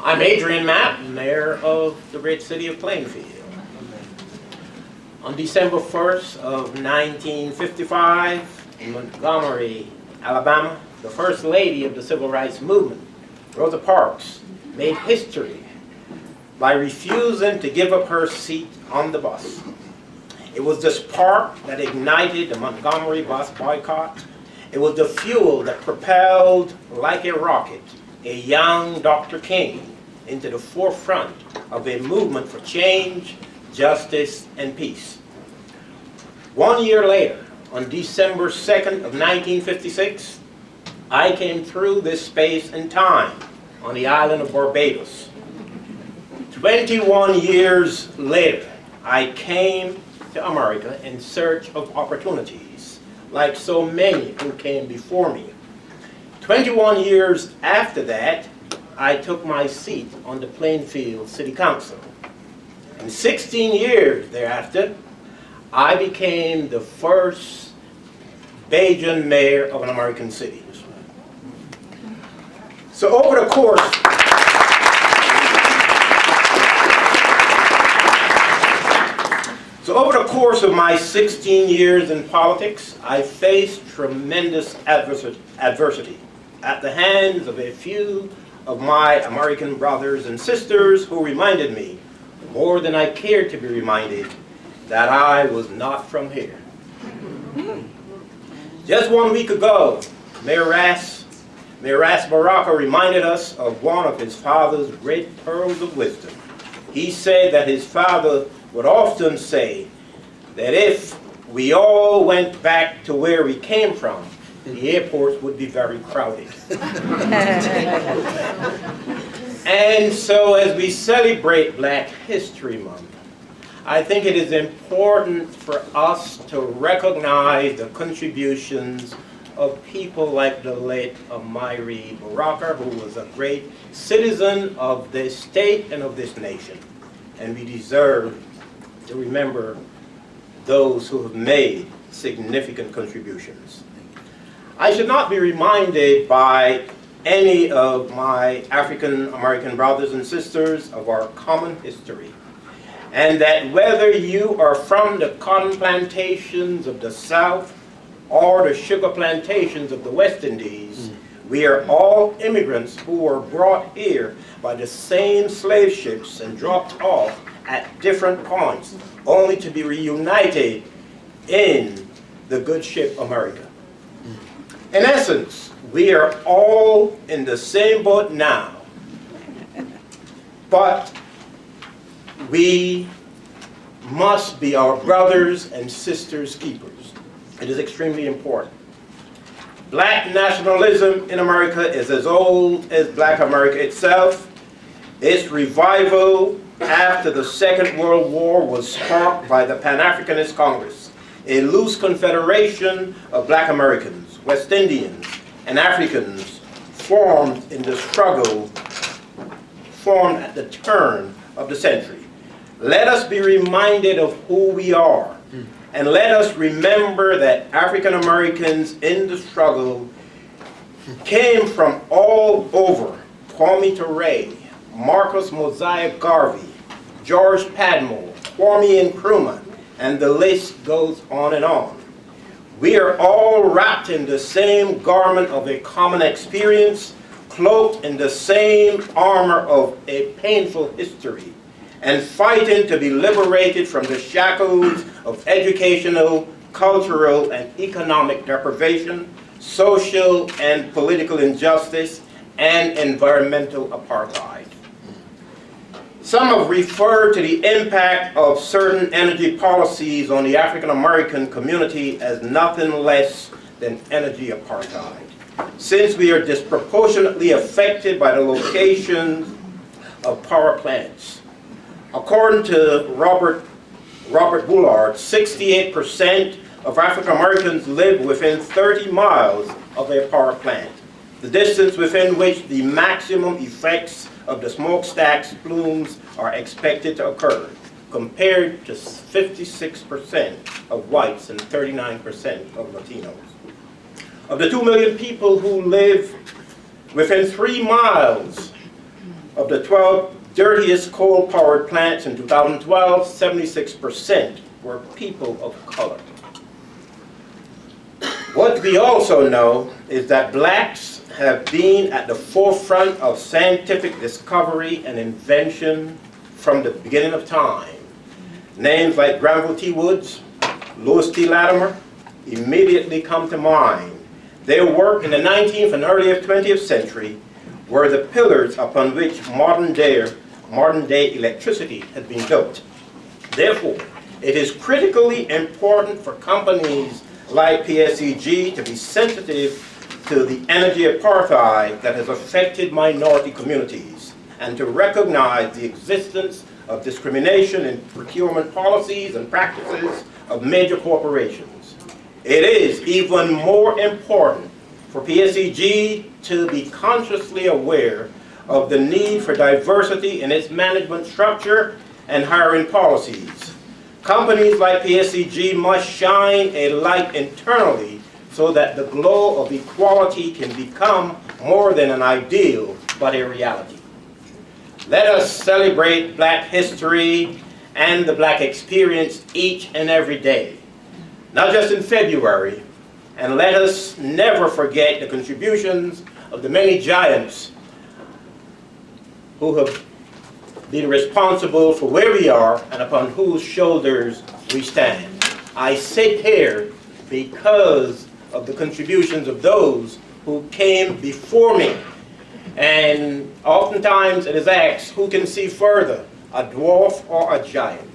I'm Adrian Mapp, Mayor of the great city of Plainfield. On December 1st of 1955, in Montgomery, Alabama, the First Lady of the Civil Rights Movement, Rosa Parks, made history by refusing to give up her seat on the bus. It was the spark that ignited the Montgomery bus boycott. It was the fuel that propelled, like a rocket, a young Dr. King into the forefront of a movement for change, justice, and peace. 1 year later, on December 2nd of 1956, I came through this space and time on the island of Barbados. 21 years later, I came to America in search of opportunities, like so many who came before me. 21 years after that, I took my seat on the Plainfield City Council. And 16 years thereafter, I became the first Bajan mayor of an American city. So over the course of my 16 years in politics, I faced tremendous adversity at the hands of a few of my American brothers and sisters who reminded me, more than I cared to be reminded, that I was not from here. Just 1 week ago, Mayor Ras Baraka reminded us of one of his father's great pearls of wisdom. He said that his father would often say that if we all went back to where we came from, the airports would be very crowded. And so as we celebrate Black History Month, I think it is important for us to recognize the contributions of people like the late Amiri Baraka, who was a great citizen of this state and of this nation. And we deserve to remember those who have made significant contributions. I should not be reminded by any of my African American brothers and sisters of our common history, and that whether you are from the cotton plantations of the South or the sugar plantations of the West Indies, we are all immigrants who were brought here by the same slave ships and dropped off at different points, only to be reunited in the good ship America. In essence, we are all in the same boat now, but we must be our brothers and sisters' keepers. It is extremely important. Black nationalism in America is as old as Black America itself. Its revival after the Second World War was sparked by the Pan-Africanist Congress, a loose confederation of Black Americans, West Indians, and Africans formed in the struggle formed at the turn of the century. Let us be reminded of who we are, and let us remember that African Americans in the struggle came from all over. Kwame Ture, Marcus Mosiah Garvey, George Padmore, Kwame Nkrumah, and the list goes on and on. We are all wrapped in the same garment of a common experience, cloaked in the same armor of a painful history, and fighting to be liberated from the shackles of educational, cultural, and economic deprivation, social and political injustice, and environmental apartheid. Some have referred to the impact of certain energy policies on the African American community as nothing less than energy apartheid, since we are disproportionately affected by the location of power plants. According to Robert Bullard, 68% of African Americans live within 30 miles of a power plant, the distance within which the maximum effects of the smokestacks plumes are expected to occur, compared to 56% of whites and 39% of Latinos. Of the 2 million people who live within 3 miles Of the 12 dirtiest coal-powered plants in 2012, 76% were people of color. What we also know is that blacks have been at the forefront of scientific discovery and invention from the beginning of time. Names like Granville T. Woods, Louis T. Latimer immediately come to mind. Their work in the 19th and early 20th century were the pillars upon which modern day electricity has been built. Therefore, it is critically important for companies like PSEG to be sensitive to the energy apartheid that has affected minority communities, and to recognize the existence of discrimination in procurement policies and practices of major corporations. It is even more important for PSEG to be consciously aware of the need for diversity in its management structure and hiring policies. Companies like PSEG must shine a light internally so that the glow of equality can become more than an ideal, but a reality. Let us celebrate Black history and the Black experience each and every day, not just in February, and let us never forget the contributions of the many giants who have been responsible for where we are and upon whose shoulders we stand. I sit here because of the contributions of those who came before me. And oftentimes it is asked, who can see further, a dwarf or a giant?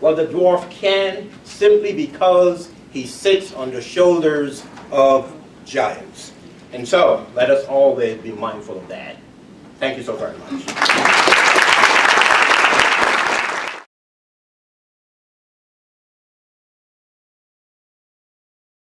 Well, the dwarf can, simply because he sits on the shoulders of giants. And so, let us always be mindful of that. Thank you so very much.